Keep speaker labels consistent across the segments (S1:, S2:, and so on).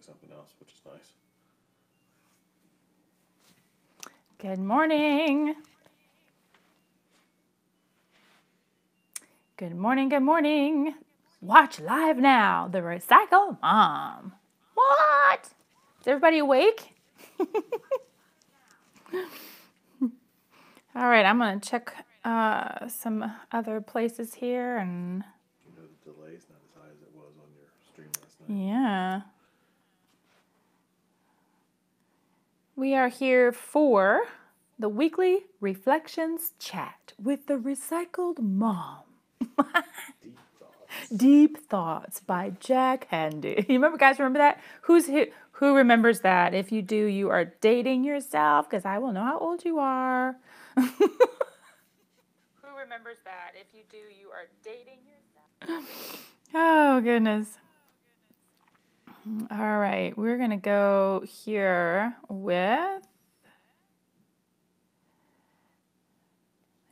S1: at something else, which is nice.
S2: Good morning. Good morning, good morning. Watch live now, the Recycle Mom. What? Is everybody awake? All right, I'm going to check some other places here. And
S1: You know, the delay's not as high as it was on your stream last night.
S2: yeah. We are here for the weekly reflections chat with the Recycled Mom.
S1: Deep thoughts.
S2: Deep Thoughts by Jack Handy. You remember, guys, remember that? Who remembers that? If you do, you are dating yourself, because I will know how old you are. Who remembers that? If you do, you are dating yourself. Oh, goodness. All right, we're going to go here with...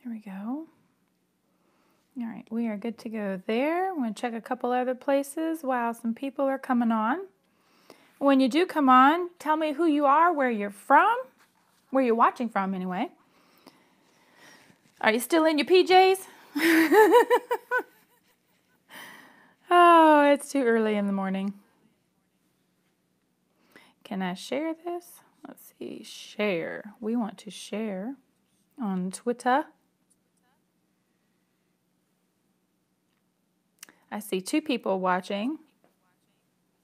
S2: There we go. All right, we are good to go there. I'm going to check a couple other places while some people are coming on. When you do come on, tell me who you are, where you're from, where you're watching from anyway. Are you still in your PJs? Oh, it's too early in the morning. Can I share this? Let's see, share. We want to share on Twitter. I see 2 people watching.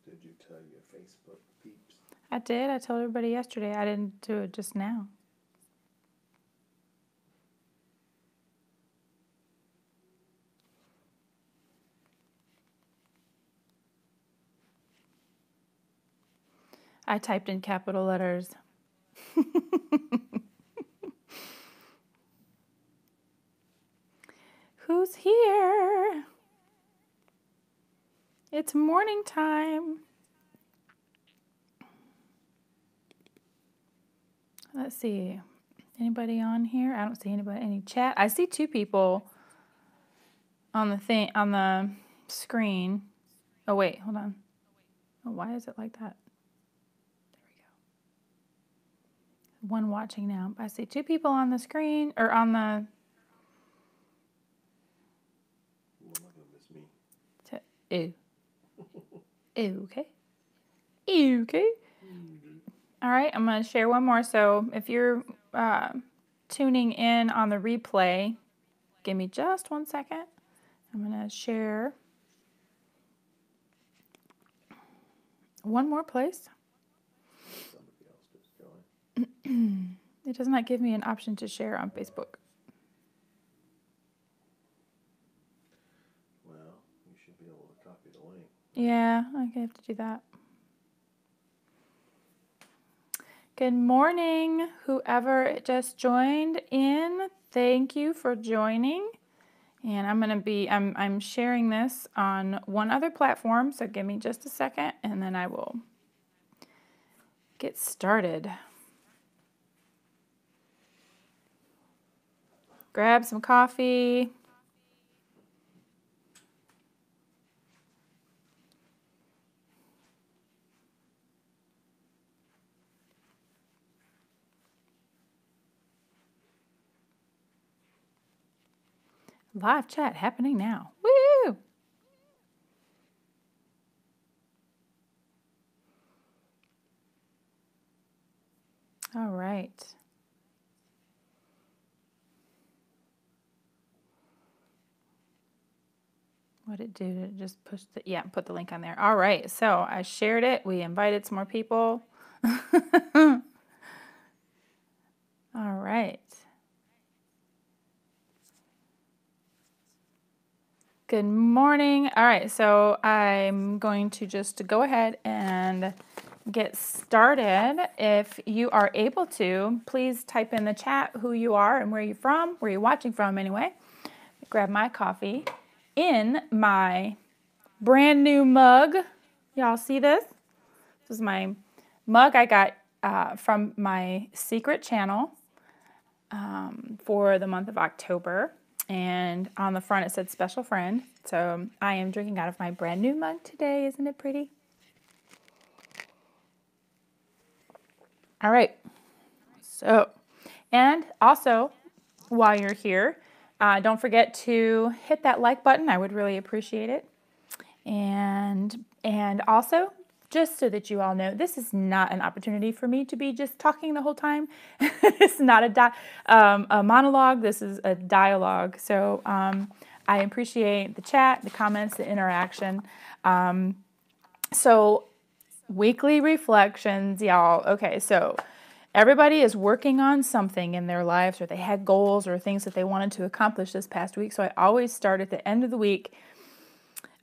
S1: Did you tell your Facebook peeps?
S2: I did. I told everybody yesterday. I didn't do it just now. I typed in capital letters. Who's here? It's morning time. Let's see. Anybody on here? I don't see anybody. Any chat? I see 2 people on the screen. Oh wait, hold on. Oh, why is it like that? There we go. One watching now. I see 2 people on the screen or on the.
S1: Well, I'm not gonna miss me.
S2: Ew. Okay. Okay. All right, I'm going to share one more. So if you're tuning in on the replay, give me just 1 second. I'm going to share one more place.
S1: Somebody else just joined.
S2: It does not give me an option to share on Facebook.
S1: Well, you should be able to copy the link.
S2: Yeah, I have to do that. Good morning, whoever just joined in. Thank you for joining. And I'm sharing this on one other platform, so give me just a second and then I will get started. Grab some coffee. Live chat happening now. Woo! All right. What did it do? Did it just push the, yeah, put the link on there. All right, so I shared it. We invited some more people. All right. Good morning. All right, so I'm going to just go ahead and get started. If you are able to, please type in the chat who you are and where you're from, where you're watching from anyway. Grab my coffee in my brand new mug. Y'all see this? This is my mug I got from my secret channel for the month of October. And on the front it said special friend. So I am drinking out of my brand new mug today. Isn't it pretty? All right. So, and also, while you're here, don't forget to hit that like button. I would really appreciate it. And also, just so that you all know, this is not an opportunity for me to be just talking the whole time. It's not a monologue. This is a dialogue. So I appreciate the chat, the comments, the interaction. So weekly reflections, y'all. Okay, so everybody is working on something in their lives, or they had goals or things that they wanted to accomplish this past week. So I always start at the end of the week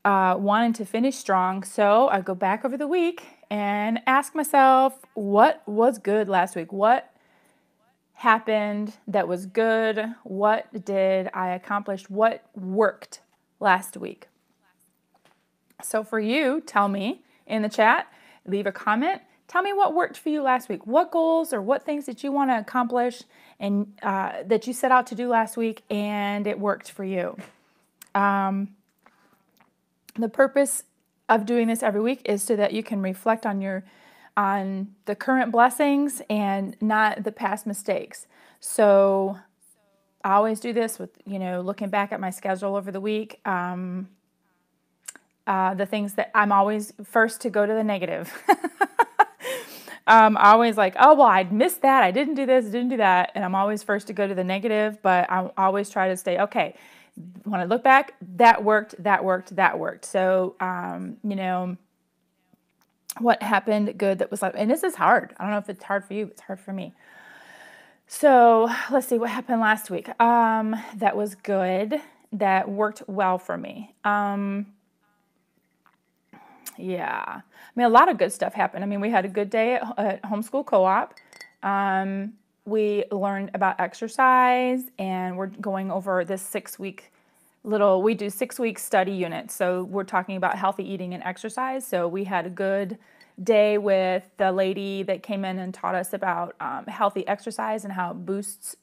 S2: wanting to finish strong. So I go back over the week and ask myself, what was good last week? What happened that was good? What did I accomplish? What worked last week? So for you, tell me in the chat, leave a comment. Tell me what worked for you last week. What goals or what things that you want to accomplish and that you set out to do last week and it worked for you. The purpose of doing this every week is so that you can reflect on the current blessings and not the past mistakes. So I always do this with, looking back at my schedule over the week. The things that I'm always first to go to the negative. Always like, oh, well, I missed that. I didn't do this, didn't do that. And I'm always first to go to the negative, but I always try to stay, okay, when I look back, that worked, that worked, that worked. So, what happened good that was like, and this is hard. I don't know if it's hard for you, but it's hard for me. So let's see what happened last week. That was good. That worked well for me. Yeah. I mean, a lot of good stuff happened. I mean, we had a good day at Homeschool Co-op. We learned about exercise, and we're going over this 6-week we do 6-week study units. So we're talking about healthy eating and exercise. So we had a good day with the lady that came in and taught us about healthy exercise and how it boosts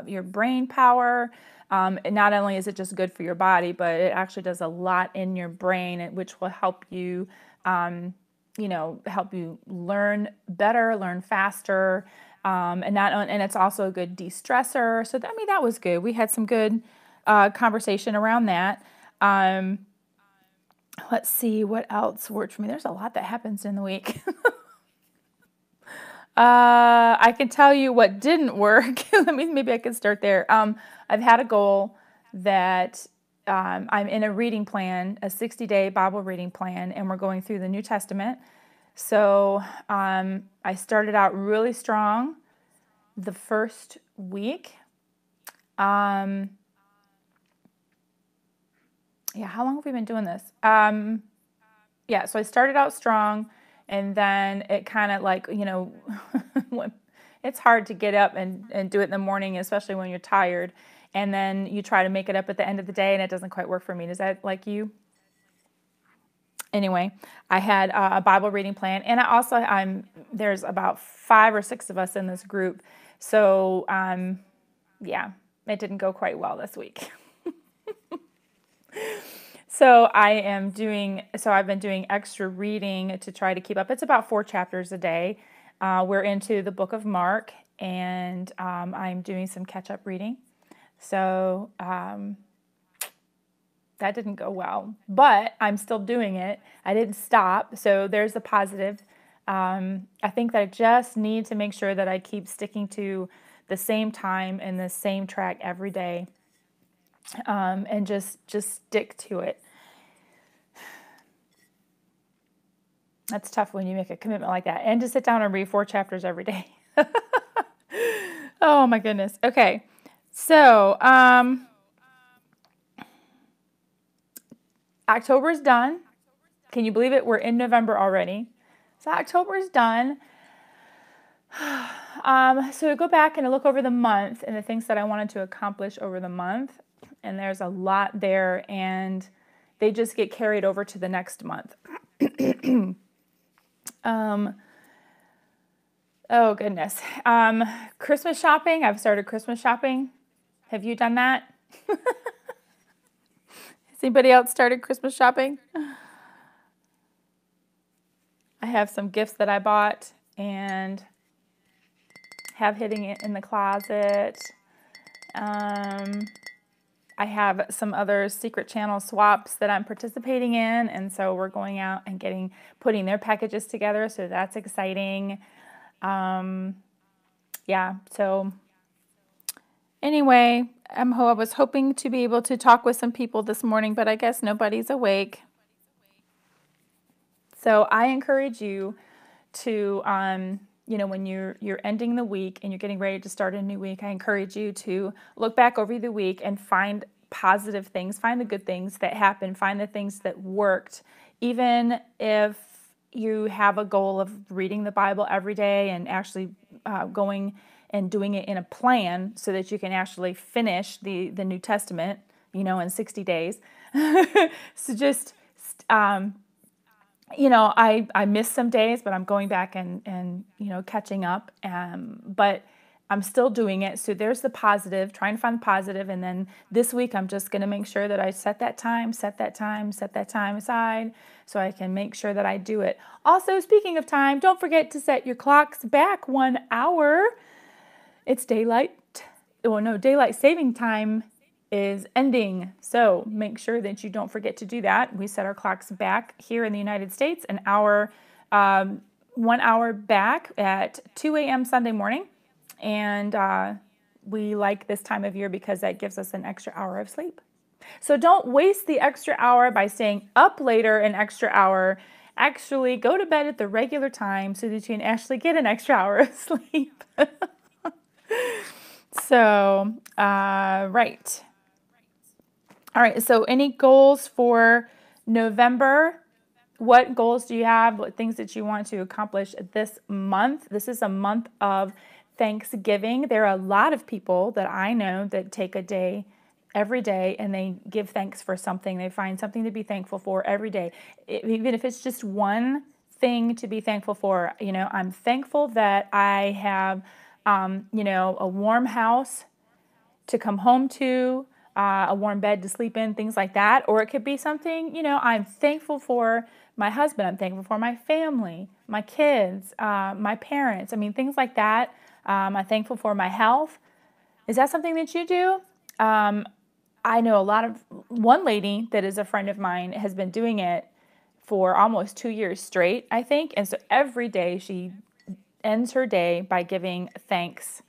S2: your brain power. And not only is it just good for your body, but it actually does a lot in your brain, which will help you, help you learn better, learn faster. And it's also a good de-stressor. So that was good. We had some good conversation around that. Let's see what else worked for me. There's a lot that happens in the week. I can tell you what didn't work. Maybe I can start there. I've had a goal that I'm in a reading plan, a 60-day Bible reading plan, and we're going through the New Testament. So I started out really strong the first week. How long have we been doing this? So I started out strong, and then it kind of it's hard to get up and do it in the morning, especially when you're tired. And then you try to make it up at the end of the day, and it doesn't quite work for me. Is that like you? Anyway, I had a Bible reading plan, and there's about 5 or 6 of us in this group. So, it didn't go quite well this week. So I've been doing extra reading to try to keep up. It's about 4 chapters a day. We're into the book of Mark, and I'm doing some catch-up reading. So that didn't go well, but I'm still doing it. I didn't stop, so there's a positive. I think that I just need to make sure that I keep sticking to the same time and the same track every day, and just stick to it. That's tough when you make a commitment like that, and to sit down and read 4 chapters every day. Oh my goodness. Okay, so October is done. Can you believe it? We're in November already. So October is done. So I go back and I look over the month and the things that I wanted to accomplish over the month. And there's a lot there, and they just get carried over to the next month. Oh goodness. Christmas shopping. I've started Christmas shopping. Have you done that? Has anybody else started Christmas shopping? I have some gifts that I bought, and have hitting it in the closet. I have some other secret channel swaps that I'm participating in, and so we're going out and putting their packages together, so that's exciting. Yeah, so anyway, I was hoping to be able to talk with some people this morning, but I guess nobody's awake. So I encourage you to, when you're ending the week and you're getting ready to start a new week, I encourage you to look back over the week and find positive things, find the good things that happened, find the things that worked. Even if you have a goal of reading the Bible every day and actually going and doing it in a plan so that you can actually finish the New Testament, in 60 days. So just, I missed some days, but I'm going back and catching up. But I'm still doing it. So there's the positive, trying to find the positive. And then this week, I'm just going to make sure that I set that time aside so I can make sure that I do it. Also, speaking of time, don't forget to set your clocks back 1 hour. It's daylight saving time is ending. So make sure that you don't forget to do that. We set our clocks back here in the United States, 1 hour back at 2 a.m. Sunday morning. And we like this time of year because that gives us an extra hour of sleep. So don't waste the extra hour by staying up later an extra hour. Actually, go to bed at the regular time so that you can actually get an extra hour of sleep. So, right. All right, so any goals for November? What goals do you have? What things that you want to accomplish this month? This is a month of Thanksgiving. There are a lot of people that I know that take a day every day and they give thanks for something. They find something to be thankful for every day. Even if it's just one thing to be thankful for. I'm thankful that I have, a warm house to come home to, a warm bed to sleep in, things like that. Or it could be something, I'm thankful for my husband. I'm thankful for my family, my kids, my parents. Things like that. I'm thankful for my health. Is that something that you do? I know one lady that is a friend of mine has been doing it for almost 2 years straight, I think. And so every day she ends her day by giving thanks.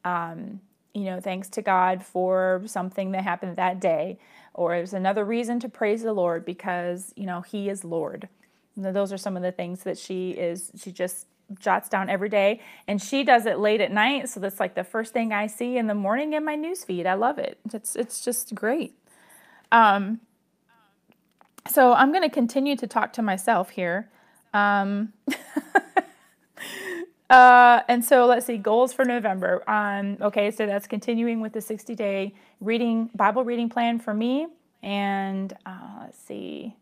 S2: Thanks to God for something that happened that day. Or there's another reason to praise the Lord because, He is Lord. Those are some of the things that she just jots down every day. And she does it late at night. So that's like the first thing I see in the morning in my newsfeed. I love it. It's just great. So I'm going to continue to talk to myself here. And so let's see, goals for November. Okay, so that's continuing with the 60-day Bible reading plan for me. And let's see,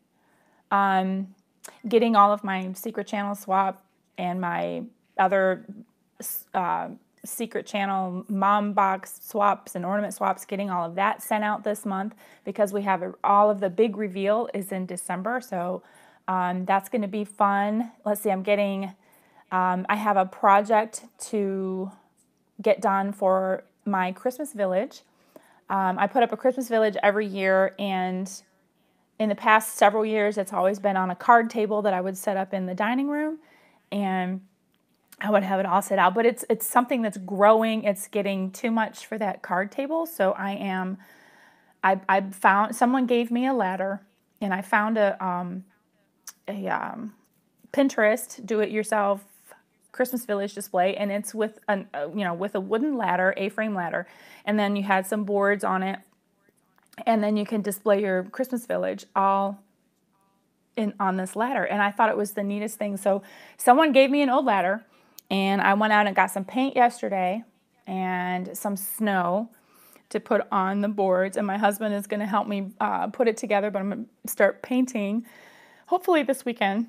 S2: getting all of my secret channel swap and my other secret channel mom box swaps and ornament swaps, getting all of that sent out this month because we have all of the big reveal is in December. So that's going to be fun. Let's see, I have a project to get done for my Christmas village. I put up a Christmas village every year, and in the past several years, it's always been on a card table that I would set up in the dining room, and I would have it all set out. But it's something that's growing. It's getting too much for that card table, so I found someone gave me a ladder, and I found a Pinterest do-it-yourself Christmas village display, and it's with with a wooden ladder, A-frame ladder, and then you had some boards on it, and then you can display your Christmas village all on this ladder. And I thought it was the neatest thing. So someone gave me an old ladder, and I went out and got some paint yesterday and some snow to put on the boards, and my husband is going to help me put it together, but I'm going to start painting hopefully this weekend.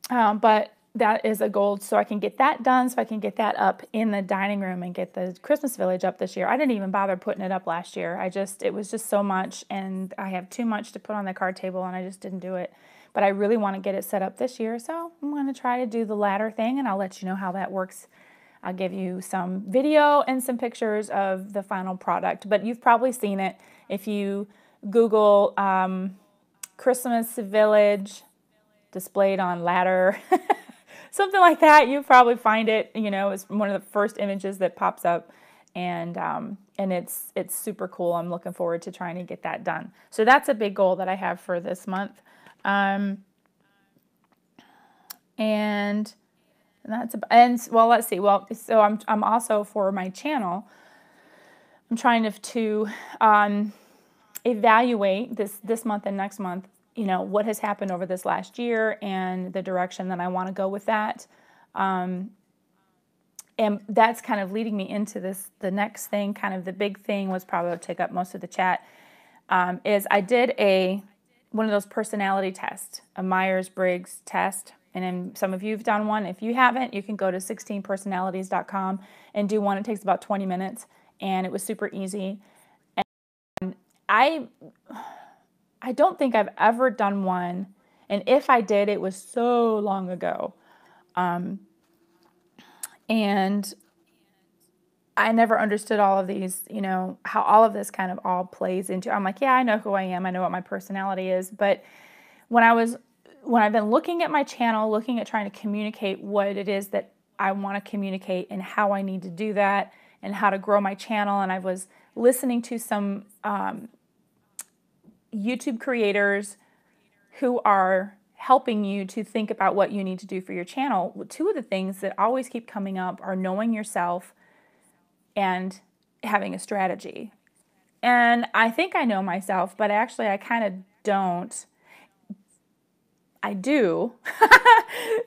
S2: But that is a goal, so I can get that done, so I can get that up in the dining room and get the Christmas village up this year. I didn't even bother putting it up last year. It was just so much, and I have too much to put on the card table, and I just didn't do it. But I really want to get it set up this year, so I'm going to try to do the ladder thing, and I'll let you know how that works I'll give you some video and some pictures of the final product, but you've probably seen it if you Google Christmas village displayed on ladder, something like that. You probably find it. You know, it's one of the first images that pops up, and it's super cool. I'm looking forward to trying to get that done. So that's a big goal that I have for this month, and that's well, let's see. Well, so I'm also for my channel. I'm trying to evaluate this month and next month, you know, what has happened over this last year and the direction that I want to go with that. And that's kind of leading me into the next thing, kind of the big thing was probably to take up most of the chat, is I did one of those personality tests, a Myers-Briggs test. And then some of you have done one. If you haven't, you can go to 16personalities.com and do one. It takes about 20 minutes, and it was super easy. And I don't think I've ever done one, and if I did, it was so long ago. And I never understood all of these, you know, how all of this kind of all plays into. I'm like, yeah, I know who I am. I know what my personality is. But when I've been looking at my channel, looking at trying to communicate what it is that I want to communicate and how I need to do that and how to grow my channel, and I was listening to some YouTube creators who are helping you to think about what you need to do for your channel. Two of the things that always keep coming up are knowing yourself and having a strategy. And I think I know myself, but actually I kind of don't. I do.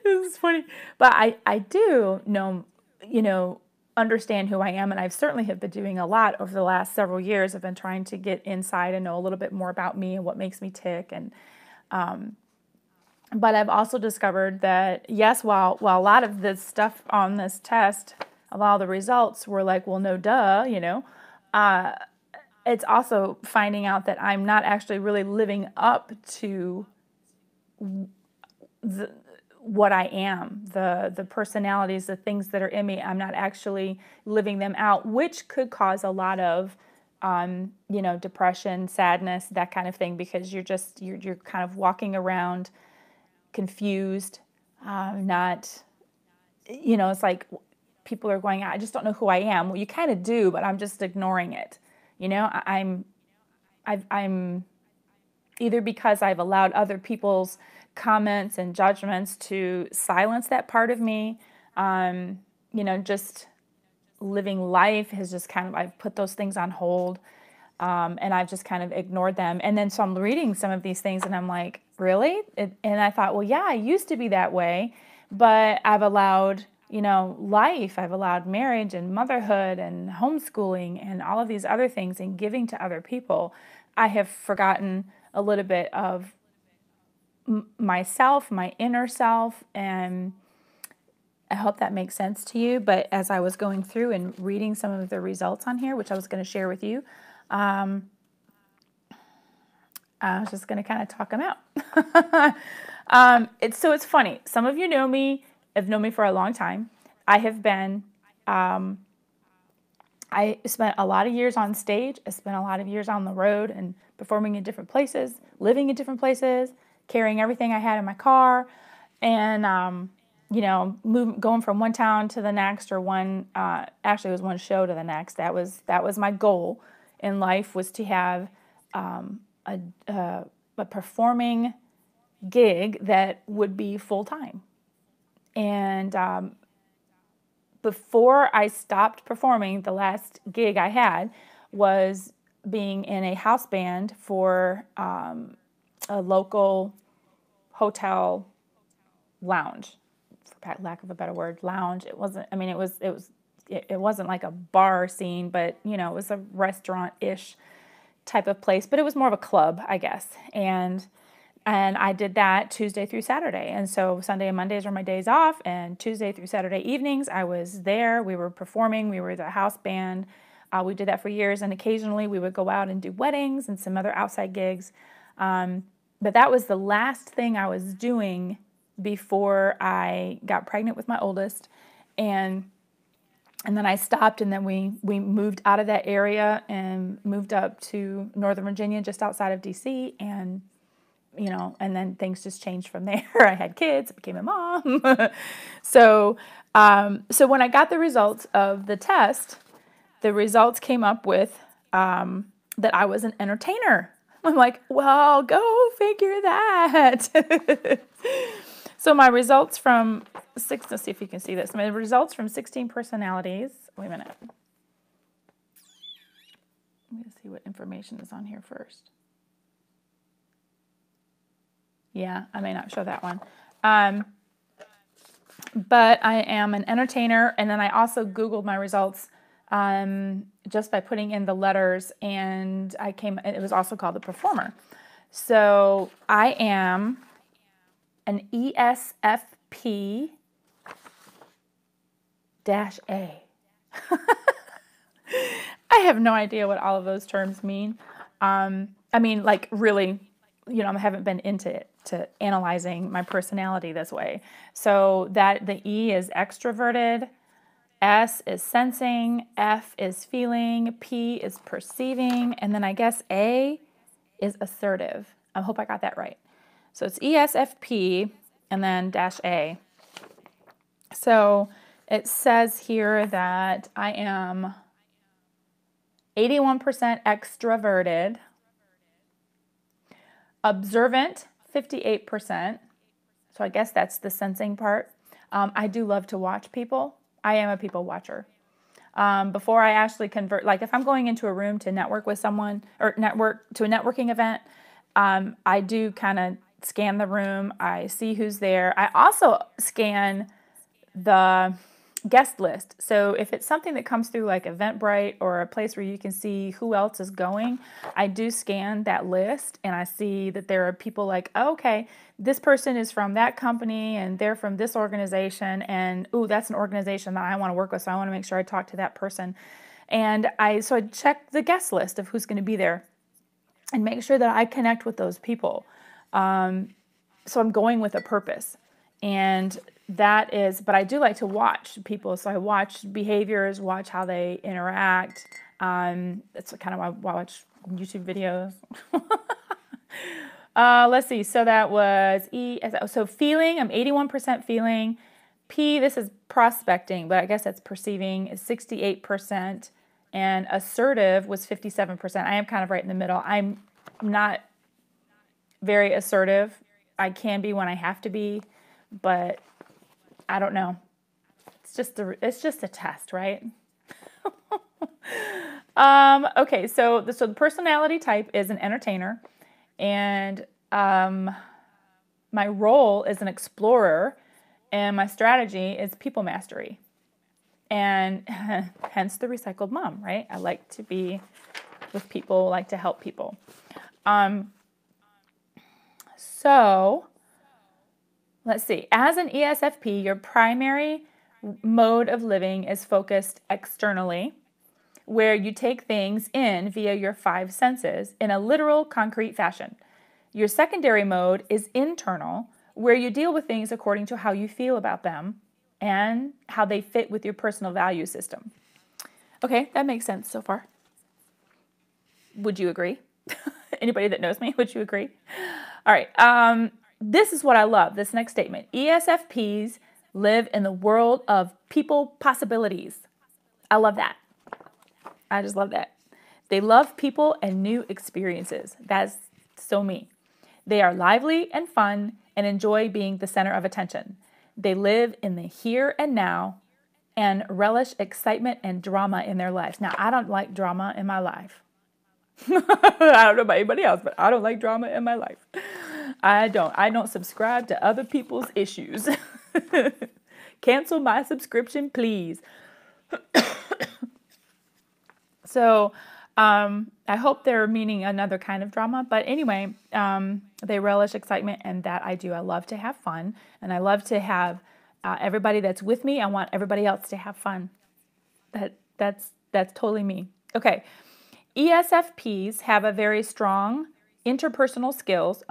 S2: This is funny. But I do know, you know, understand who I am, and I've certainly have been doing a lot over the last several years. I've been trying to get inside and know a little bit more about me and what makes me tick. And but I've also discovered that, yes, while a lot of this stuff on this test, a lot of the results were like, well, no, duh, you know, it's also finding out that I'm not actually really living up to what I am, the personalities, the things that are in me. I'm not actually living them out, which could cause a lot of, you know, depression, sadness, that kind of thing, because you're kind of walking around confused, not, you know, it's like people are going, I just don't know who I am. Well, you kind of do, but I'm just ignoring it. You know, I'm either because I've allowed other people's comments and judgments to silence that part of me, you know, just living life has just kind of, I've put those things on hold, and I've just kind of ignored them. And then so I'm reading some of these things and I'm like, really? And I thought, well, yeah, I used to be that way, but I've allowed, you know, life, I've allowed marriage and motherhood and homeschooling and all of these other things and giving to other people. I have forgotten a little bit of myself, my inner self, and I hope that makes sense to you. But as I was going through and reading some of the results on here, which I was going to share with you, I was just going to kind of talk them out. It's funny. Some of you know me, have known me for a long time. I have been, I spent a lot of years on stage. I spent a lot of years on the road and performing in different places, living in different places, carrying everything I had in my car, and you know, going from one town to the next, or actually it was one show to the next. That was my goal in life, was to have a performing gig that would be full time. And before I stopped performing, the last gig I had was being in a house band for a local hotel lounge, for lack of a better word, lounge. It wasn't, I mean, it wasn't like a bar scene, but, you know, it was a restaurant-ish type of place, but it was more of a club, I guess. And I did that Tuesday through Saturday. And so Sunday and Mondays were my days off, and Tuesday through Saturday evenings I was there. We were performing. We were the house band. We did that for years, and occasionally we would go out and do weddings and some other outside gigs. But that was the last thing I was doing before I got pregnant with my oldest. And And then I stopped, and then we moved out of that area and moved up to Northern Virginia, just outside of DC, and and then things just changed from there. I had kids, I became a mom. So when I got the results of the test, the results came up with that I was an entertainer. I'm like, well, go figure that. So my results from let's see if you can see this. My results from 16 personalities. Wait a minute. Let me see what information is on here first. Yeah, I may not show that one. But I am an entertainer, and then I also Googled my results just by putting in the letters, and it was also called the performer. So I am an ESFP-A. I have no idea what all of those terms mean. I mean, like, really, I haven't been into analyzing my personality this way. So that the E is extroverted, S is sensing, F is feeling, P is perceiving, and then I guess A is assertive. I hope I got that right. So it's ESFP and then -A. So it says here that I am 81% extroverted, observant, 58%. So I guess that's the sensing part. I do love to watch people. I am a people watcher. Before I actually convert, like if I'm going into a room to network with someone or network to a networking event, I do kind of scan the room. I see who's there. I also scan the guest list. So if it's something that comes through like Eventbrite or a place where you can see who else is going, I do scan that list and I see that there are people like, oh, okay, this person is from that company and they're from this organization, and ooh, that's an organization that I want to work with, so I want to make sure I talk to that person. And I check the guest list of who's going to be there and make sure that I connect with those people. So I'm going with a purpose. And that is, but I do like to watch people. So I watch behaviors, watch how they interact. That's kind of why I watch YouTube videos. Let's see. So that was E. So feeling, I'm 81% feeling. P, this is prospecting, but I guess that's perceiving, is 68%. And assertive was 57%. I am kind of right in the middle. I'm not very assertive. I can be when I have to be, but I don't know. It's just a test, right? Okay, so the personality type is an entertainer, and my role is an explorer, and my strategy is people mastery, and hence the recycled mom, right? I like to be with people, like to help people. So let's see. As an ESFP, your primary mode of living is focused externally, where you take things in via your 5 senses in a literal, concrete fashion. Your secondary mode is internal, where you deal with things according to how you feel about them and how they fit with your personal value system. Okay, that makes sense so far. Would you agree? Anybody that knows me, would you agree? All right. This is what I love, this next statement. ESFPs live in the world of people possibilities. I love that. I just love that. They love people and new experiences. That's so me. They are lively and fun and enjoy being the center of attention. They live in the here and now and relish excitement and drama in their lives. Now, I don't like drama in my life. I don't know about anybody else, but I don't like drama in my life. I don't subscribe to other people's issues. Cancel my subscription, please. So I hope they're meaning another kind of drama. But anyway, they relish excitement, and that I do. I love to have fun, and I love to have everybody that's with me. I want everybody else to have fun. That's totally me. Okay. ESFPs have very strong interpersonal skills,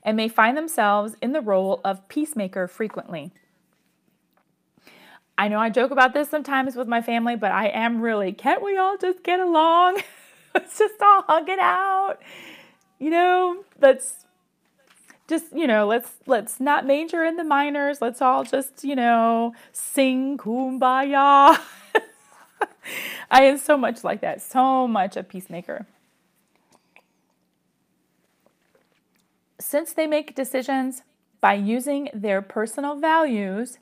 S2: and may find themselves in the role of peacemaker frequently. I know I joke about this sometimes with my family, but I am really, can't we all just get along? Let's just all hug it out. Let's just, let's not major in the minors. Let's all just, sing kumbaya. I am so much like that. So much a peacemaker. Since they make decisions by using their personal values,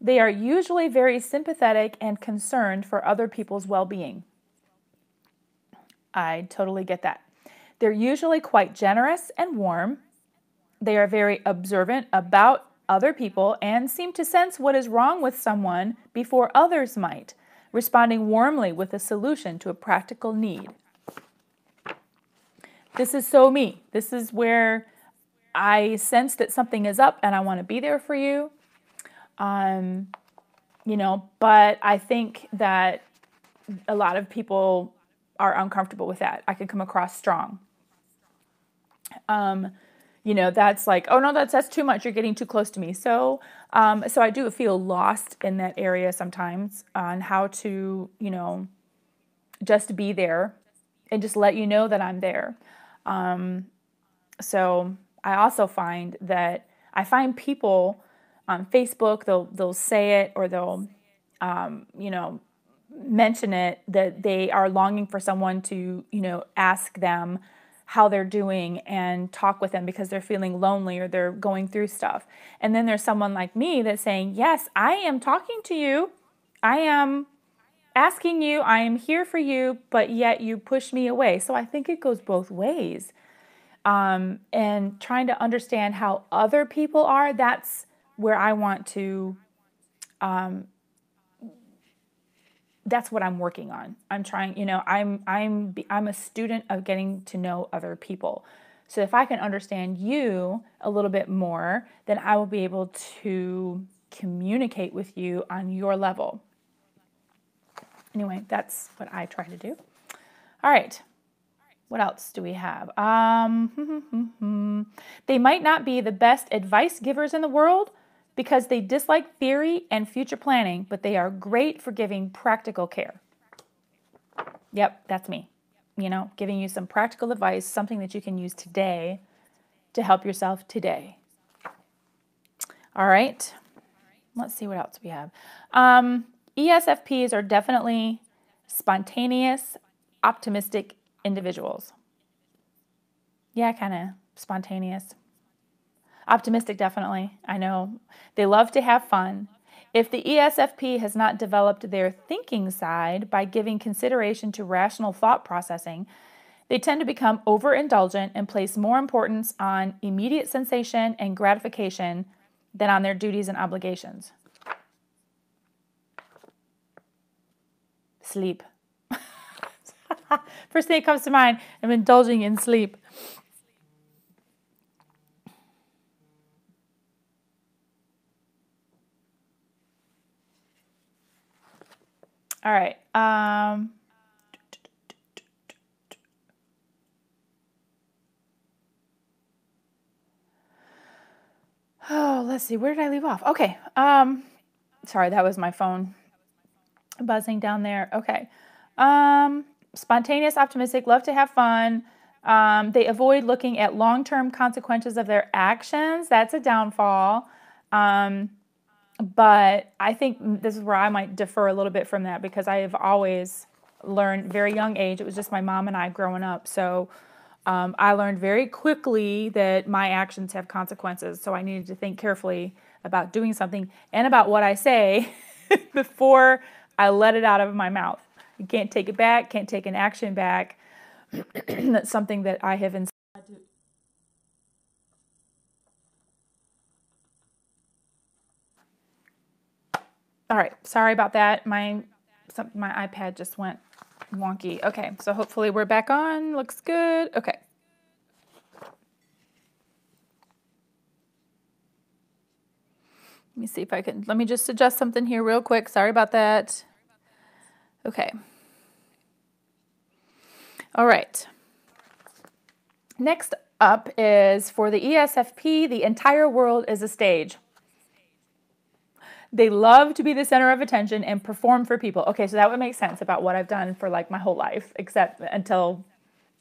S2: they are usually very sympathetic and concerned for other people's well-being. I totally get that. They're usually quite generous and warm. They are very observant about other people and seem to sense what is wrong with someone before others might, responding warmly with a solution to a practical need. This is so me. This is where I sense that something is up and I want to be there for you. But I think that a lot of people are uncomfortable with that. I can come across strong. That's like, oh no, that's too much. You're getting too close to me. So I do feel lost in that area sometimes on how to, just be there and just let you know that I'm there. So I also find that people on Facebook, they'll say it or they'll, mention it that they are longing for someone to, ask them how they're doing and talk with them because they're feeling lonely or they're going through stuff. And then there's someone like me that's saying, yes, I am talking to you. I am asking you. I am here for you, but yet you push me away. So I think it goes both ways. And trying to understand how other people are, that's where I want to, that's what I'm working on. I'm trying, I'm a student of getting to know other people. So if I can understand you a little bit more, then I will be able to communicate with you on your level. Anyway, that's what I try to do. All right. What else do we have? They might not be the best advice givers in the world because they dislike theory and future planning, but they are great for giving practical care. Yep, that's me. Giving you some practical advice, something that you can use today to help yourself today. All right. Let's see what else we have. ESFPs are definitely spontaneous, optimistic individuals. Yeah, kind of spontaneous. Optimistic, definitely. I know. They love to have fun. If the ESFP has not developed their thinking side by giving consideration to rational thought processing, they tend to become overindulgent and place more importance on immediate sensation and gratification than on their duties and obligations. Sleep. First thing that comes to mind, I'm indulging in sleep. All right. Let's see. Where did I leave off? Okay. Sorry, that was my phone buzzing down there. Okay. Spontaneous, optimistic, love to have fun. They avoid looking at long-term consequences of their actions. That's a downfall. But I think this is where I might defer a little bit from that because I have always learned very young age. It was just my mom and I growing up. So I learned very quickly that my actions have consequences. So I needed to think carefully about doing something and about what I say before I let it out of my mouth. You can't take it back, can't take an action back. That's something that I have instilled. All right, sorry about that. My iPad just went wonky. Okay, so hopefully we're back on. Looks good. Okay. Let me see if I can, let me just adjust something here real quick. Sorry about that. Okay. All right. Next up is for the ESFP, the entire world is a stage. They love to be the center of attention and perform for people. Okay, so that would make sense about what I've done for like my whole life, except till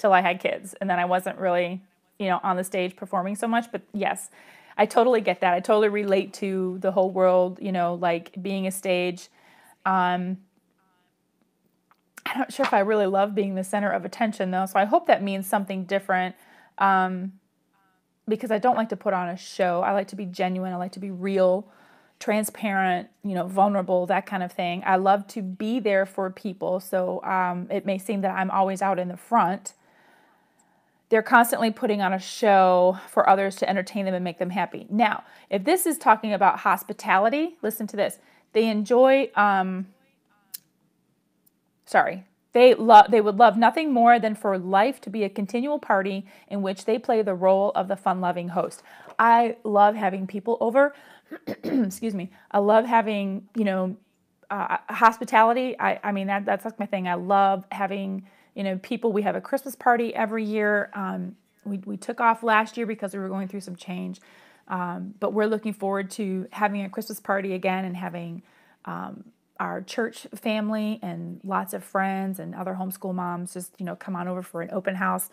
S2: I had kids. And then I wasn't really, on the stage performing so much. But yes, I totally get that. I totally relate to the whole world, like being a stage. I'm not sure if I really love being the center of attention though. So I hope that means something different. Because I don't like to put on a show. I like to be genuine. I like to be real, transparent, vulnerable, that kind of thing. I love to be there for people. So it may seem that I'm always out in the front. They're constantly putting on a show for others to entertain them and make them happy. Now, if this is talking about hospitality, listen to this. They enjoy, they would love nothing more than for life to be a continual party in which they play the role of the fun-loving host. I love having people over. Excuse me. I love having, hospitality. I mean, that's like my thing. I love having, people. We have a Christmas party every year. We took off last year because we were going through some change. But we're looking forward to having a Christmas party again and having our church family and lots of friends and other homeschool moms just, come on over for an open house.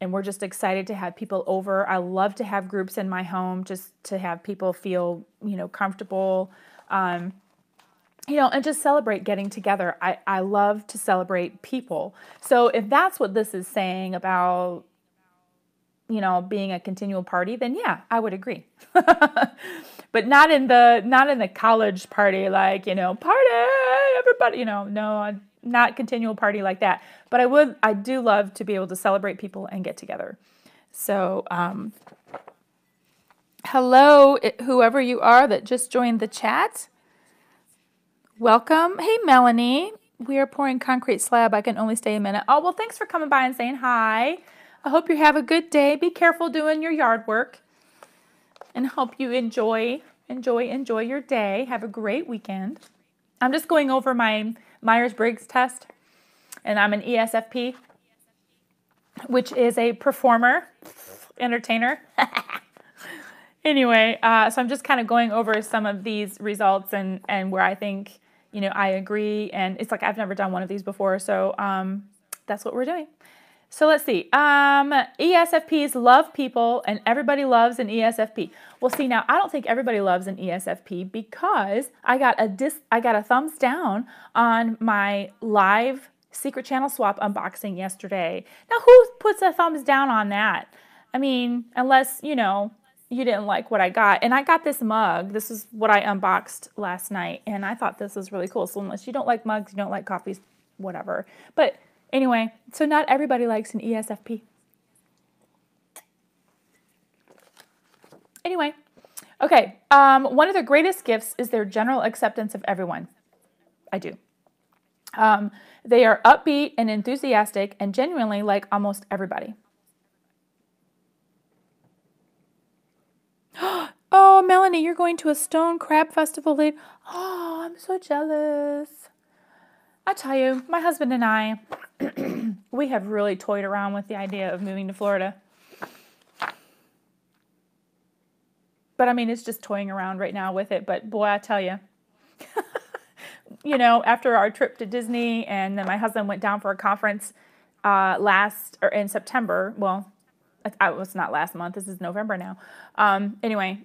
S2: And we're just excited to have people over. I love to have groups in my home just to have people feel, comfortable, and just celebrate getting together. I love to celebrate people. So if that's what this is saying about, being a continual party, then yeah, I would agree. But not in the college party, like, party, everybody, no, not continual party like that. But I do love to be able to celebrate people and get together. So, hello, whoever you are that just joined the chat. Welcome. Hey, Melanie. We are pouring concrete slab. I can only stay a minute. Oh, well, thanks for coming by and saying hi. I hope you have a good day. Be careful doing your yard work. And hope you enjoy your day. Have a great weekend. I'm just going over my Myers-Briggs test. And I'm an ESFP, which is a performer, entertainer. Anyway, so I'm just kind of going over some of these results and where I think, I agree. And it's like I've never done one of these before. So that's what we're doing. So let's see. ESFPs love people and everybody loves an ESFP. Well, see, now I don't think everybody loves an ESFP because I got a thumbs down on my live Secret Channel Swap unboxing yesterday. Now, who puts a thumbs down on that? I mean, unless, you didn't like what I got. And I got this mug. This is what I unboxed last night. And I thought this was really cool. So unless you don't like mugs, you don't like coffees, whatever. But anyway, so not everybody likes an ESFP. Anyway, okay. One of the greatest gifts is their general acceptance of everyone. I do. They are upbeat and enthusiastic and genuinely like almost everybody. Oh, Melanie, you're going to a stone crab festival later. Oh, I'm so jealous. I tell you, my husband and I, we have really toyed around with the idea of moving to Florida. But I mean, it's just toying around right now with it. But boy, I tell you, after our trip to Disney and then my husband went down for a conference in September. Well, it was not last month. This is November now. Anyway,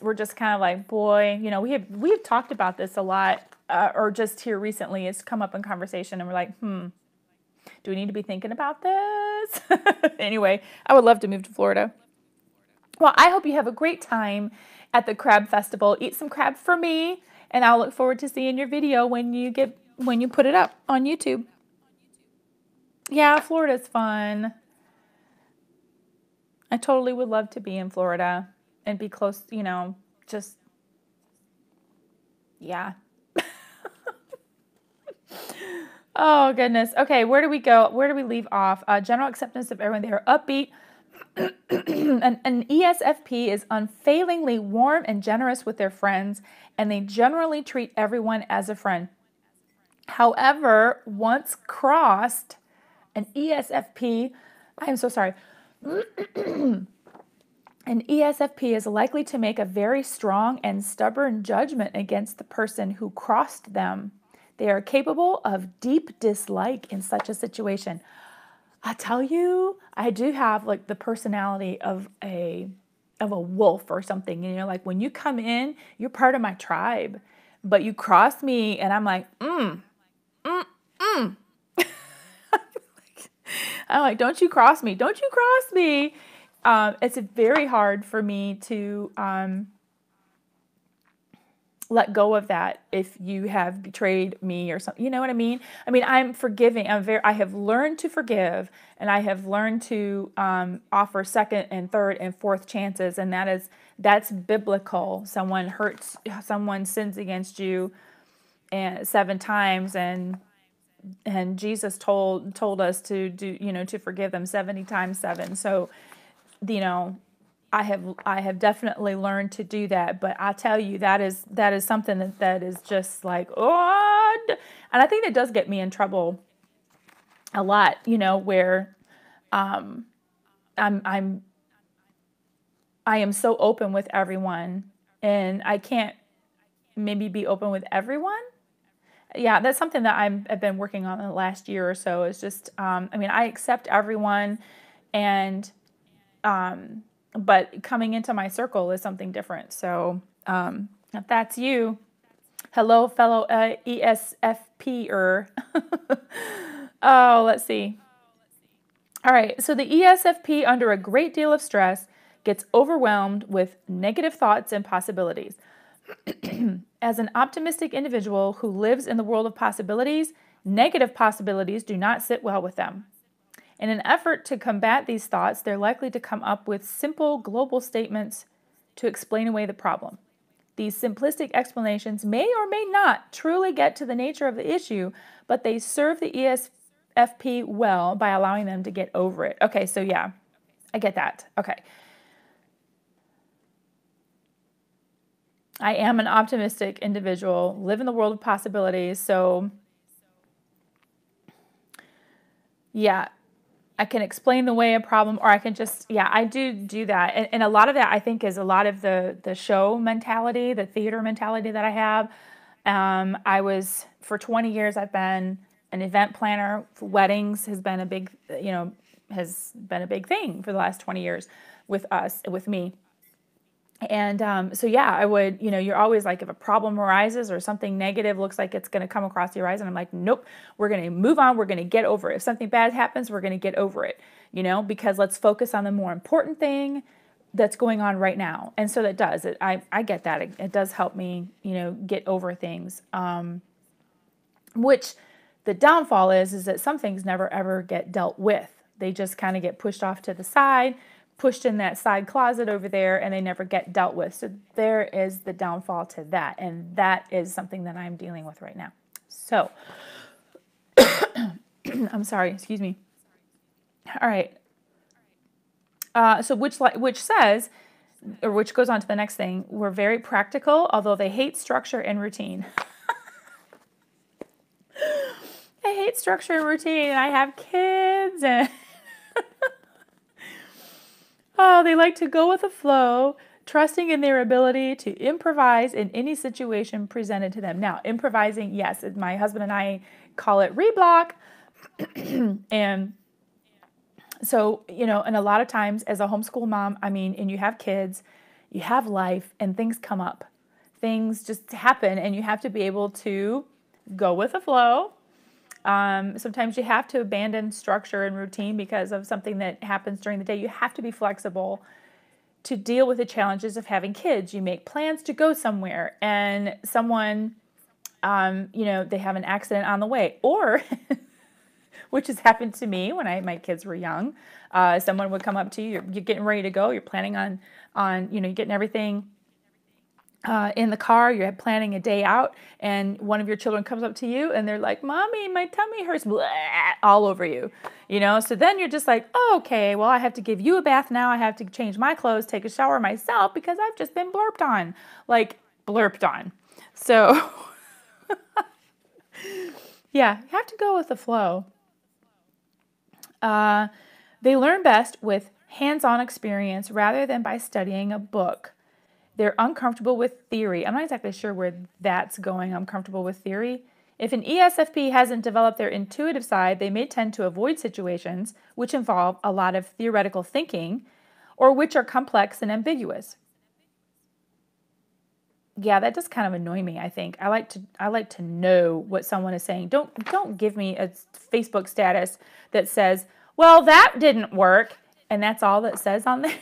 S2: we're just kind of like, boy, we have talked about this a lot, or just here recently, it's come up in conversation, and we're like, do we need to be thinking about this? Anyway, I would love to move to Florida. Well, I hope you have a great time at the crab festival. Eat some crab for me, and I'll look forward to seeing your video when you put it up on YouTube. Yeah, Florida's fun. I totally would love to be in Florida and be close, just, yeah. Oh, goodness. Okay, where do we go? Where do we leave off? General acceptance of everyone. They are upbeat. An ESFP is unfailingly warm and generous with their friends, and they generally treat everyone as a friend. However, once crossed, an ESFP, I am so sorry. An ESFP is likely to make a very strong and stubborn judgment against the person who crossed them. They are capable of deep dislike in such a situation. I tell you, I do have like the personality of a wolf or something. You know, like when you come in, you're part of my tribe, but you cross me, and I'm like, I'm like, don't you cross me? Don't you cross me? It's very hard for me to let go of that if you have betrayed me or something. You know what I mean? I mean, I'm forgiving. I have learned to forgive, and I have learned to offer second and third and fourth chances, and that's biblical. Someone sins against you and 7 times, and Jesus told us to do, to forgive them 70 times 7. So, I have definitely learned to do that, but I tell you, that is something that is just like, oh, and I think that does get me in trouble a lot, where I am so open with everyone, and I can't maybe be open with everyone. Yeah, that's something that I've been working on in the last year or so. It's just, I accept everyone, and but coming into my circle is something different. So if that's you, hello, fellow ESFP-er. Oh, let's see. All right, so the ESFP, under a great deal of stress, gets overwhelmed with negative thoughts and possibilities. As an optimistic individual who lives in the world of possibilities, negative possibilities do not sit well with them. In an effort to combat these thoughts, they're likely to come up with simple global statements to explain away the problem. These simplistic explanations may or may not truly get to the nature of the issue, but they serve the ESFP well by allowing them to get over it. Okay, so yeah, I get that. Okay. I am an optimistic individual, live in the world of possibilities, so yeah, I can explain the problem, or I can just, I do that. And a lot of that, I think, is a lot of the show mentality, the theater mentality that I have. For 20 years, I've been an event planner for weddings, has been a big thing for the last 20 years with me. And I would, you're always like, if a problem arises or something negative looks like it's going to come across the horizon, I'm like, nope, we're going to move on. We're going to get over it. If something bad happens, we're going to get over it, because let's focus on the more important thing that's going on right now. And so that does it. I get that. It does help me, get over things. Which the downfall is that some things never ever get dealt with. They just kind of get pushed off to the side, pushed in that side closet over there, and they never get dealt with. So there is the downfall to that, and that is something that I'm dealing with right now. So, I'm sorry, excuse me. All right. So which says, or which goes on to the next thing, we're very practical, although they hate structure and routine. I hate structure and routine, and I have kids, and oh, they like to go with the flow, trusting in their ability to improvise in any situation presented to them. Now, improvising, yes, my husband and I call it reblock. And so, and a lot of times as a homeschool mom, and you have kids, you have life, and things come up. Things just happen, and you have to be able to go with the flow. Sometimes you have to abandon structure and routine because of something that happens during the day. You have to be flexible to deal with the challenges of having kids. You make plans to go somewhere, and someone, they have an accident on the way, or, which has happened to me when my kids were young. Someone would come up to you, you're getting ready to go, you're planning on you're getting everything in the car, you're planning a day out, and one of your children comes up to you and they're like, "Mommy, my tummy hurts," blah, all over you, So then you're just like, oh, okay, well, I have to give you a bath now. I have to change my clothes, take a shower myself because I've just been blurped on. So, yeah, you have to go with the flow. They learn best with hands-on experience rather than by studying a book. They're uncomfortable with theory. I'm not exactly sure where that's going, uncomfortable with theory. If an ESFP hasn't developed their intuitive side, they may tend to avoid situations which involve a lot of theoretical thinking or which are complex and ambiguous. Yeah, that does kind of annoy me, I think. I like to know what someone is saying. Don't give me a Facebook status that says, "Well, that didn't work," and that's all that says on there.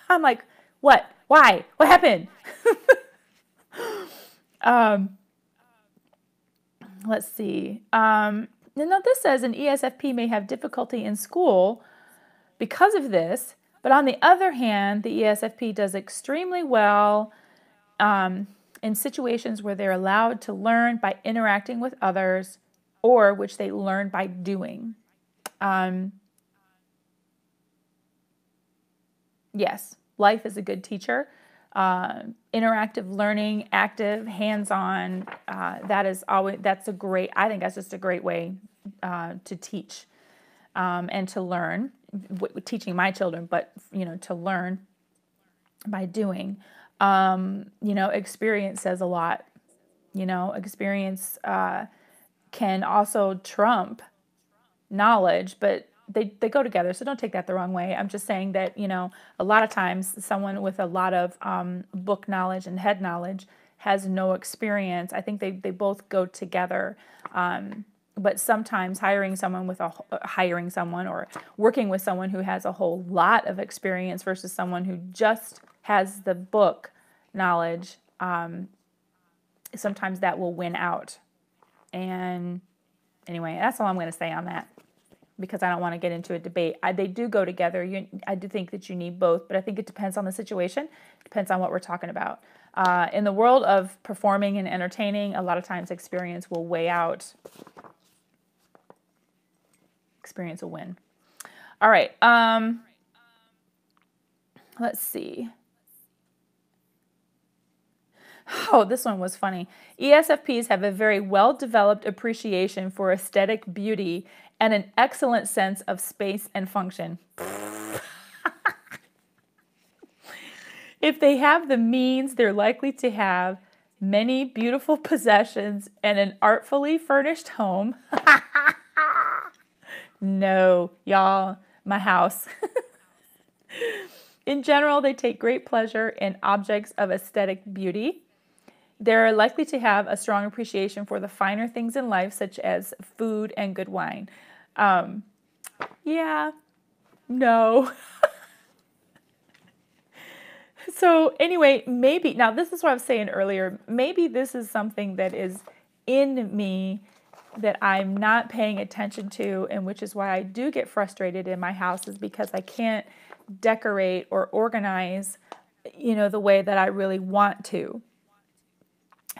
S2: I'm like, "What? Why? What happened?" Let's see. Now this says an ESFP may have difficulty in school because of this, but on the other hand, the ESFP does extremely well in situations where they're allowed to learn by interacting with others or which they learn by doing. Yes, life is a good teacher. Interactive learning, active, hands-on, that's a great, I think that's just a great way to teach and to learn, teaching my children, but, to learn by doing. Experience says a lot. Experience can also trump knowledge, but they go together. So don't take that the wrong way. I'm just saying that, a lot of times someone with a lot of book knowledge and head knowledge has no experience. I think they both go together. But sometimes hiring someone or working with someone who has a whole lot of experience versus someone who just has the book knowledge, sometimes that will win out. And anyway, that's all I'm going to say on that, because I don't want to get into a debate. They do go together. I do think that you need both, but I think it depends on the situation. It depends on what we're talking about. In the world of performing and entertaining, a lot of times experience will weigh out. Experience will win. All right. Let's see. Oh, this one was funny. ESFPs have a very well-developed appreciation for aesthetic beauty and an excellent sense of space and function. If they have the means, they're likely to have many beautiful possessions and an artfully furnished home. No, y'all, my house. In general, they take great pleasure in objects of aesthetic beauty. They're likely to have a strong appreciation for the finer things in life, such as food and good wine. Yeah, no. So anyway, maybe, now this is what I was saying earlier, maybe this is something that is in me that I'm not paying attention to, and which is why I do get frustrated in my house, is because I can't decorate or organize, the way that I really want to.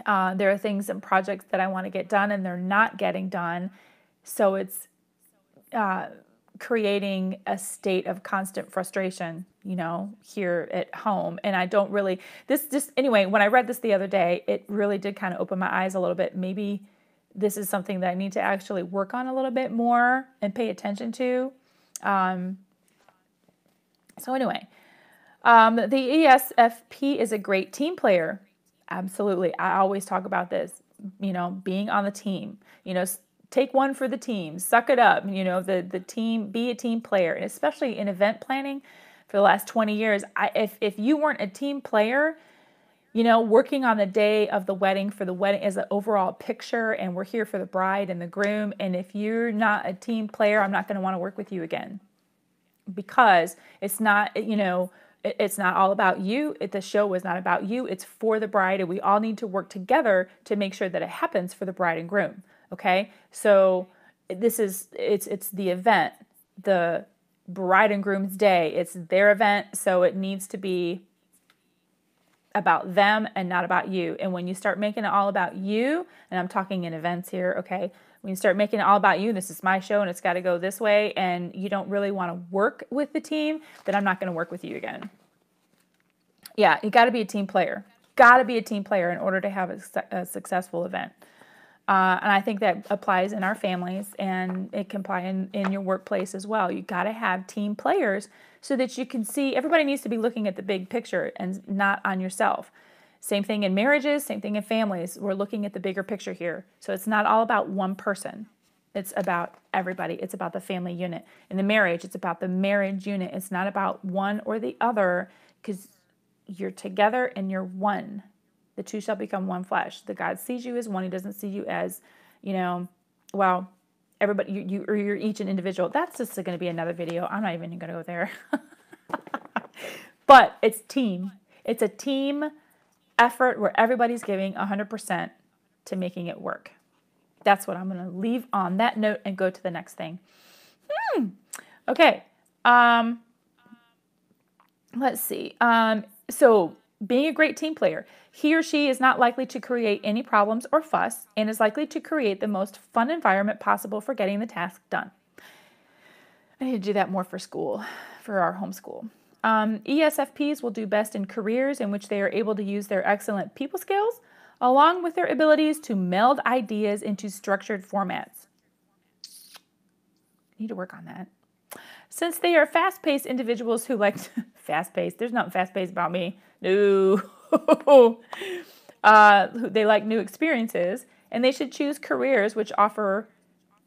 S2: There are things and projects that I want to get done and they're not getting done. So it's creating a state of constant frustration, here at home. And I don't really, anyway, when I read this the other day, it really did kind of open my eyes a little bit. Maybe this is something that I need to actually work on a little bit more and pay attention to. So anyway, the ESFP is a great team player. Absolutely. I always talk about this, being on the team, take one for the team, suck it up, the team, be a team player. And especially in event planning for the last 20 years, if you weren't a team player, working on the day of the wedding for the wedding as an overall picture, and we're here for the bride and the groom. And if you're not a team player, I'm not going to want to work with you again, because it's not, it's not all about you. The show was not about you. It's for the bride, and we all need to work together to make sure that it happens for the bride and groom. Okay, so it's the event, the bride and groom's day. It's their event, so it needs to be about them and not about you. And when you start making it all about you, and I'm talking in events here, okay, when you start making it all about you, this is my show and it's got to go this way, and you don't really want to work with the team, then I'm not going to work with you again. Yeah, you got to be a team player. Got to be a team player in order to have a successful event. And I think that applies in our families, and it can apply in your workplace as well. You got to have team players so that you can see, everybody needs to be looking at the big picture and not on yourself. Same thing in marriages, same thing in families. We're looking at the bigger picture here. So it's not all about one person. It's about everybody. It's about the family unit. In the marriage, it's about the marriage unit. It's not about one or the other, because you're together and you're one. The two shall become one flesh. The God sees you as one. He doesn't see you as, well, everybody, you're each an individual. That's just going to be another video. I'm not even going to go there. But it's team. It's a team effort where everybody's giving 100% to making it work. That's what I'm going to leave on that note and go to the next thing. Okay. Let's see. So being a great team player, he or she is not likely to create any problems or fuss and is likely to create the most fun environment possible for getting the task done. I need to do that more for school, for our homeschool. ESFPs will do best in careers in which they are able to use their excellent people skills along with their abilities to meld ideas into structured formats. Need to work on that. Since they are fast-paced individuals who like fast-paced, there's nothing fast-paced about me. No. They like new experiences, and they should choose careers which offer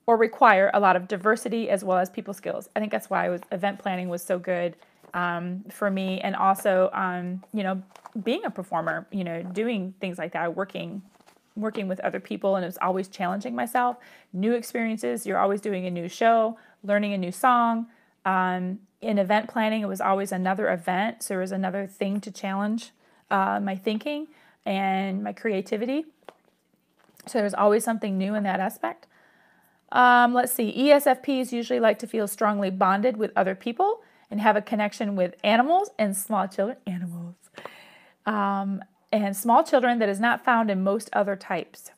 S2: or require a lot of diversity as well as people skills. I think that's why event planning was so good for me, and also, being a performer, doing things like that, working with other people, and it was always challenging myself. New experiences, you're always doing a new show, learning a new song. In event planning, it was always another event, so there was another thing to challenge my thinking and my creativity. So there's always something new in that aspect. Let's see, ESFPs usually like to feel strongly bonded with other people and have a connection with animals and small children. And small children that is not found in most other types.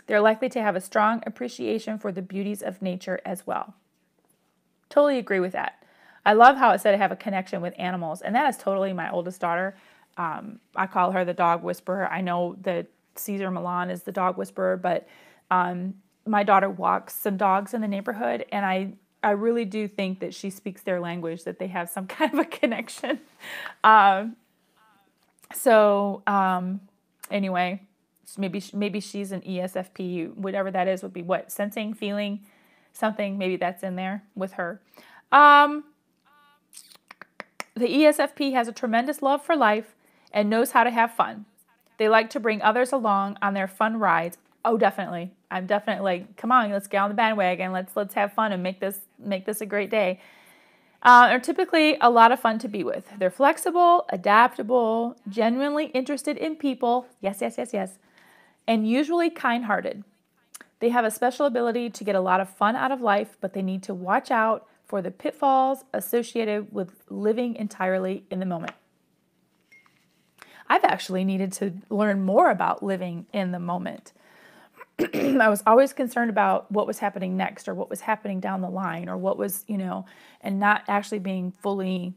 S2: They're likely to have a strong appreciation for the beauties of nature as well. Totally agree with that. I love how it said I have a connection with animals, and that is totally my oldest daughter. I call her the dog whisperer. I know that Caesar Milan is the dog whisperer, but my daughter walks some dogs in the neighborhood, and I really do think that she speaks their language, that they have some kind of a connection. Anyway, maybe she's an ESFP, whatever that is, would be what? Sensing, feeling, something, maybe that's in there with her. The ESFP has a tremendous love for life and knows how to have fun. They like to bring others along on their fun rides. Oh, definitely. I'm definitely like, come on, let's get on the bandwagon. Let's have fun and make this a great day. Are typically a lot of fun to be with. They're flexible, adaptable, genuinely interested in people. Yes. And usually kind-hearted. They have a special ability to get a lot of fun out of life, but they need to watch out for the pitfalls associated with living entirely in the moment. I've actually needed to learn more about living in the moment. I was always concerned about what was happening next or what was happening down the line or what was, and not actually being fully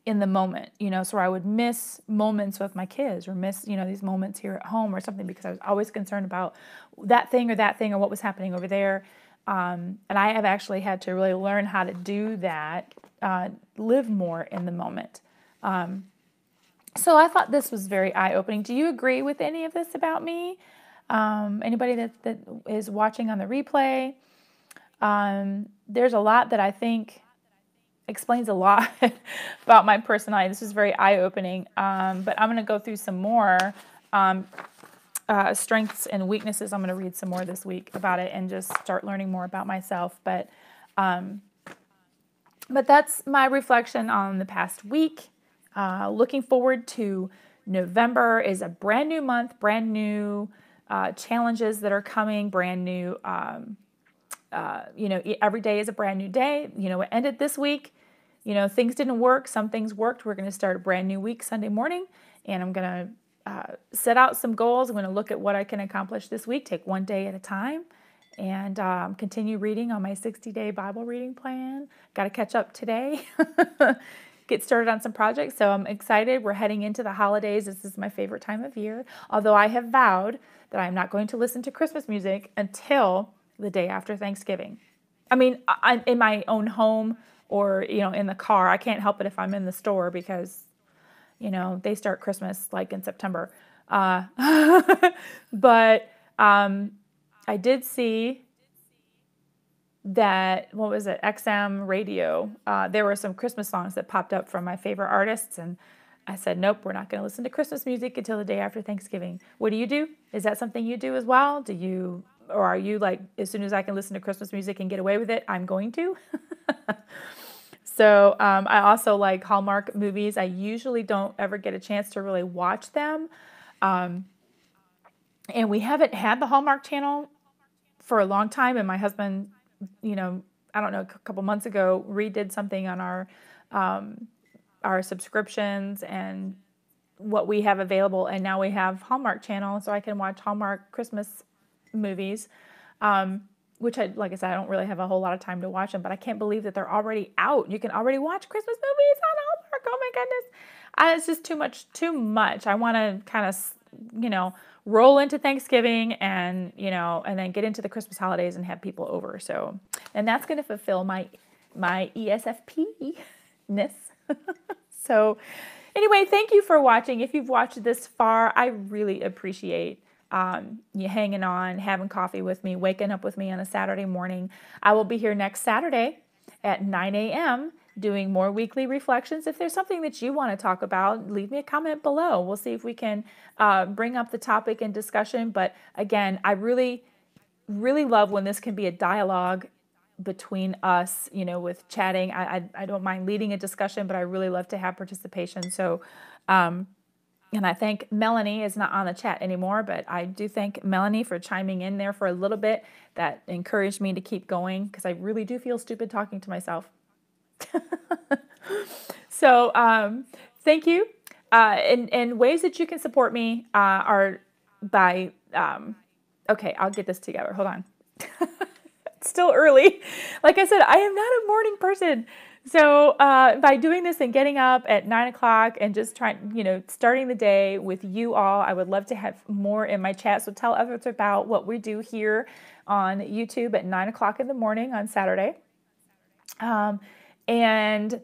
S2: in the moment, so I would miss moments with my kids or miss, these moments here at home or something because I was always concerned about that thing or what was happening over there. And I have actually had to really learn how to do that, live more in the moment. So I thought this was very eye-opening. Do you agree with any of this about me? Anybody that is watching on the replay? There's a lot that I think explains a lot about my personality. This is very eye-opening, but I'm going to go through some more strengths and weaknesses. I'm going to read some more this week about it and just start learning more about myself. But that's my reflection on the past week. Looking forward to November is a brand new month, brand new challenges that are coming, brand new, every day is a brand new day. It ended this week. Things didn't work. Some things worked. We're going to start a brand new week Sunday morning, and I'm going to set out some goals. I'm going to look at what I can accomplish this week, take one day at a time, and continue reading on my 60-day Bible reading plan. Got to catch up today. get started on some projects. So I'm excited. We're heading into the holidays. This is my favorite time of year. Although I have vowed that I'm not going to listen to Christmas music until the day after Thanksgiving. I mean, in my own home or, in the car. I can't help it if I'm in the store because, they start Christmas like in September. But I did see that, what was it, XM radio, there were some Christmas songs that popped up from my favorite artists, and I said, nope, we're not going to listen to Christmas music until the day after Thanksgiving. What do you do? Is that something you do as well? Or are you like, as soon as I can listen to Christmas music and get away with it, I'm going to? So I also like Hallmark movies. I usually don't ever get a chance to really watch them. And we haven't had the Hallmark channel for a long time, and my husband, I don't know, a couple months ago, redid something on our subscriptions and what we have available, and now we have Hallmark channel, so I can watch Hallmark Christmas movies, which like I said, I don't really have a whole lot of time to watch them, but I can't believe that they're already out. You can already watch Christmas movies on Hallmark. Oh my goodness. It's just too much. I want to kind of, roll into Thanksgiving and, and then get into the Christmas holidays and have people over. So, and that's going to fulfill my ESFP-ness. So anyway, thank you for watching. If you've watched this far, I really appreciate you hanging on, having coffee with me, waking up with me on a Saturday morning. I will be here next Saturday at 9 a.m. doing more weekly reflections. If there's something that you want to talk about, leave me a comment below. We'll see if we can bring up the topic in discussion. But again, I really, really love when this can be a dialogue between us, with chatting. I don't mind leading a discussion, but I really love to have participation. So, and I thank Melanie is not on the chat anymore, but I do thank Melanie for chiming in there for a little bit. That encouraged me to keep going because I really do feel stupid talking to myself. So thank you. And ways that you can support me are by, okay, I'll get this together. Hold on. It's still early. Like I said, I am not a morning person. So by doing this and getting up at 9 o'clock and just trying, starting the day with you all, I would love to have more in my chat. So tell others about what we do here on YouTube at 9 o'clock in the morning on Saturday. And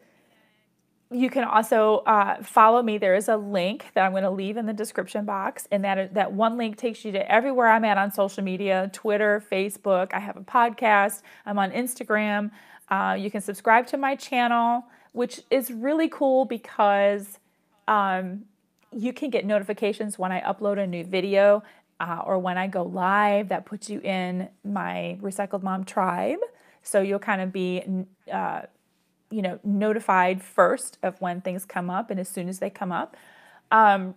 S2: you can also follow me. There is a link that I'm going to leave in the description box, and that one link takes you to everywhere I'm at on social media, Twitter, Facebook. I have a podcast. I'm on Instagram. You can subscribe to my channel, which is really cool because you can get notifications when I upload a new video or when I go live. That puts you in my Recycled Mom tribe. So you'll kind of be notified first of when things come up and as soon as they come up. Yeah,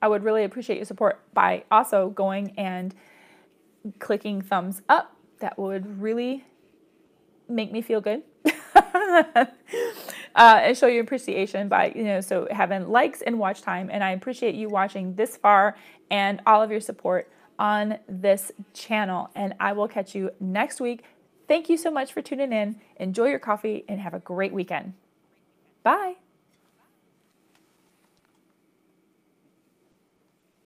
S2: I would really appreciate your support by also going and clicking thumbs up. That would really make me feel good. And show your appreciation by, so having likes and watch time. And I appreciate you watching this far and all of your support on this channel. And I will catch you next week. Thank you so much for tuning in. Enjoy your coffee and have a great weekend. Bye.